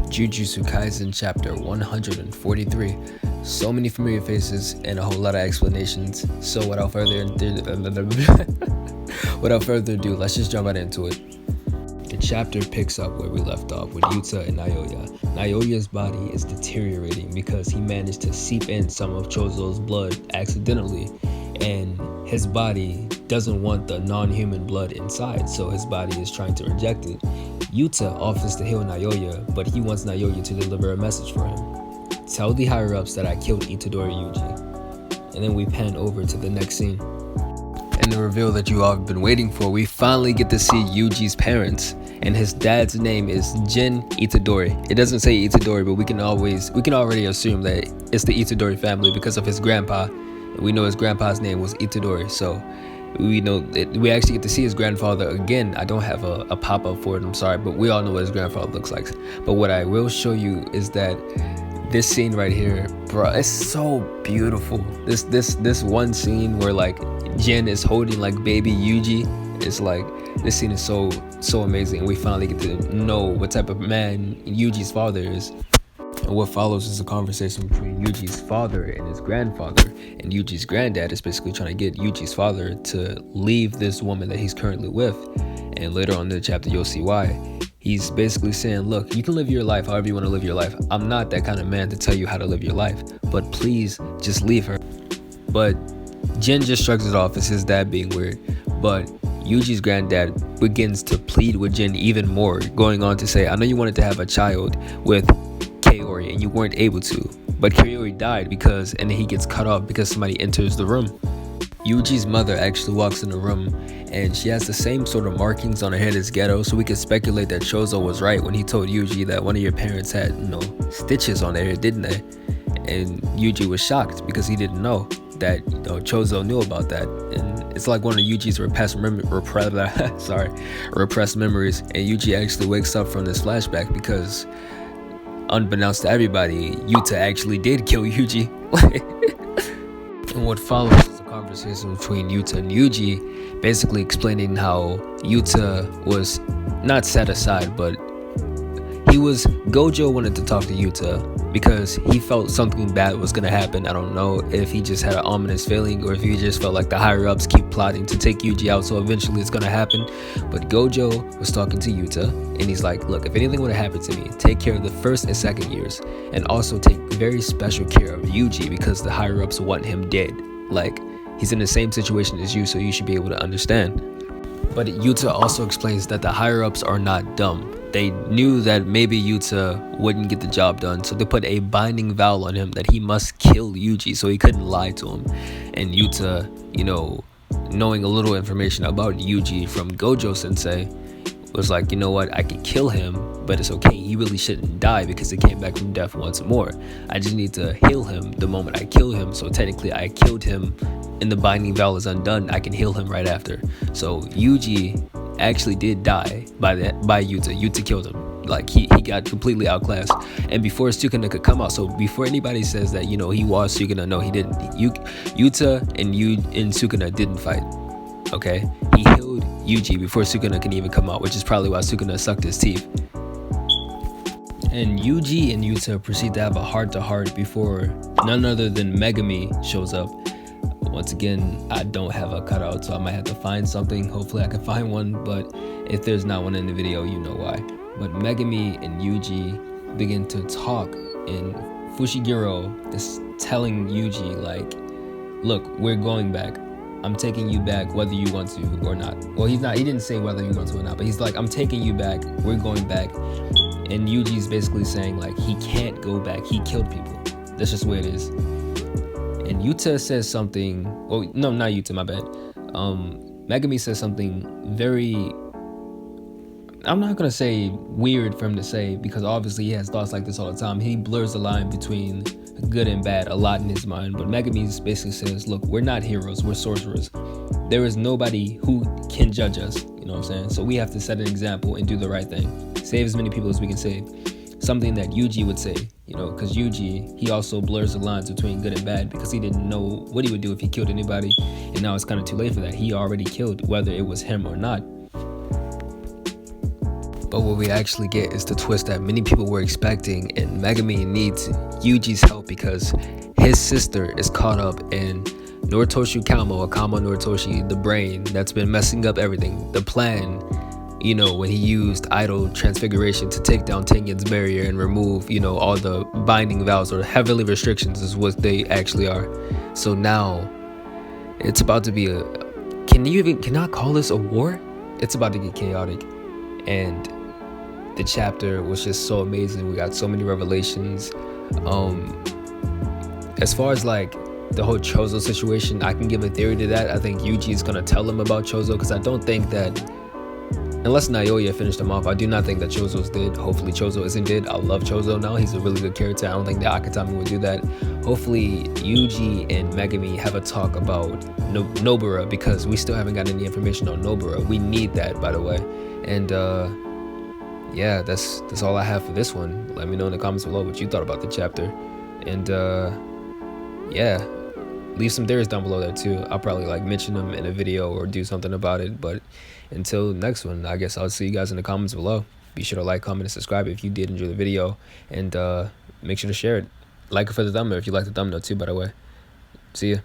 Jujutsu Kaisen chapter 143. So many familiar faces and a whole lot of explanations. So without further ado, let's just jump right into it. The chapter picks up where we left off with Yuta and Naoya. Naoya's body is deteriorating because he managed to seep in some of Chozo's blood accidentally, and his body doesn't want the non-human blood inside, so his body is trying to reject it. Yuta offers to heal Naoya, but he wants Naoya to deliver a message for him. Tell the higher-ups that I killed Itadori Yuji. And then we pan over to the next scene. And the reveal that you all have been waiting for, we finally get to see Yuji's parents, and his dad's name is Jin Itadori. It doesn't say Itadori, but we can already assume that it's the Itadori family because of his grandpa. We know his grandpa's name was Itadori, so we know that we actually get to see his grandfather again. I don't have a pop-up for it, I'm sorry, but we all know what his grandfather looks like. But what I will show you is that this scene right here, bro, it's so beautiful. This one scene where like Jin is holding like baby Yuji, it's like, this scene is so amazing. We finally get to know what type of man Yuji's father is. And what follows is a conversation between Yuji's father and his grandfather. And Yuji's granddad is basically trying to get Yuji's father to leave this woman that he's currently with. And later on in the chapter, you'll see why. He's basically saying, look, you can live your life however you want to live your life. I'm not that kind of man to tell you how to live your life, but please just leave her. But Jin just shrugs it off as his dad being weird. But Yuji's granddad begins to plead with Jin even more, going on to say, I know you wanted to have a child with Kaori and you weren't able to, but Kaori died and then he gets cut off because somebody enters the room. Yuji's mother actually walks in the room and she has the same sort of markings on her head as Geto, so we could speculate that Chozo was right when he told Yuji that one of your parents had, stitches on their head, didn't they? And Yuji was shocked because he didn't know that Chozo knew about that. And it's like one of Yuji's repressed memories, and Yuji actually wakes up from this flashback because, unbeknownst to everybody, Yuta actually did kill Yuji. And what follows is a conversation between Yuta and Yuji, basically explaining how Yuta was not set aside, but Gojo wanted to talk to Yuta because he felt something bad was going to happen. I don't know if he just had an ominous feeling or if he just felt like the higher ups keep plotting to take Yuji out, so eventually it's going to happen. But Gojo was talking to Yuta and he's like, look, if anything would have happened to me, take care of the first and second years, and also take very special care of Yuji because the higher ups want him dead. Like, he's in the same situation as you, so you should be able to understand. But Yuta also explains that the higher ups are not dumb. They knew that maybe Yuta wouldn't get the job done, so they put a binding vow on him that he must kill Yuji, so he couldn't lie to him. And Yuta, knowing a little information about Yuji from Gojo Sensei, was like, you know what, I could kill him, but it's okay. He really shouldn't die because he came back from death once more. I just need to heal him the moment I kill him, so technically I killed him and the binding vow is undone. I can heal him right after. So Yuji actually did die by Yuta. Yuta killed him. Like, he got completely outclassed. And before Sukuna could come out, so before anybody says that, he was Sukuna, no, he didn't. Yuta and Sukuna didn't fight. Okay? He healed Yuji before Sukuna can even come out, which is probably why Sukuna sucked his teeth. And Yuji and Yuta proceed to have a heart-to-heart before none other than Megami shows up. Once again, I don't have a cutout, so I might have to find something. Hopefully I can find one, but if there's not one in the video, you know why. But Megami and Yuji begin to talk, and Fushiguro is telling Yuji, like, look, we're going back. I'm taking you back whether you want to or not. Well, he didn't say whether you want to or not, but he's like, I'm taking you back, we're going back. And Yuji's basically saying, like, he can't go back, he killed people. That's just the way it is. And Yuta says something, no, not Yuta, my bad. Megami says something very, I'm not going to say weird for him to say, because obviously he has thoughts like this all the time. He blurs the line between good and bad a lot in his mind. But Megami basically says, look, we're not heroes, we're sorcerers. There is nobody who can judge us, you know what I'm saying? So we have to set an example and do the right thing. Save as many people as we can save. Something that Yuji would say, because Yuji, he also blurs the lines between good and bad because he didn't know what he would do if he killed anybody, and now it's kind of too late for that. He already killed, whether it was him or not. But what we actually get is the twist that many people were expecting, and Megami needs Yuji's help because his sister is caught up in Noritoshi Kamo, or Kamo Noritoshi, the brain that's been messing up everything. The plan, when he used idol transfiguration to take down Tengen's barrier and remove, all the binding vows or heavenly restrictions is what they actually are. So now it's about to be cannot call this a war? It's about to get chaotic. And the chapter was just so amazing. We got so many revelations. As far as like the whole Chozo situation, I can give a theory to that. I think Yuji is gonna tell him about Chozo, because I don't think that, unless Naoya finished him off, I do not think that Chozo's dead. Hopefully Chozo isn't dead. I love Chozo now. He's a really good character. I don't think that Akatami would do that. Hopefully Yuji and Megami have a talk about Nobara, because we still haven't got any information on Nobara. We need that, by the way. And yeah, that's all I have for this one. Let me know in the comments below what you thought about the chapter. And yeah, leave some theories down below there too. I'll probably like mention them in a video or do something about it. But until next one, I guess I'll see you guys in the comments below. Be sure to like, comment, and subscribe if you did enjoy the video, and make sure to share it. Like it for the thumbnail if you like the thumbnail too, by the way. See ya.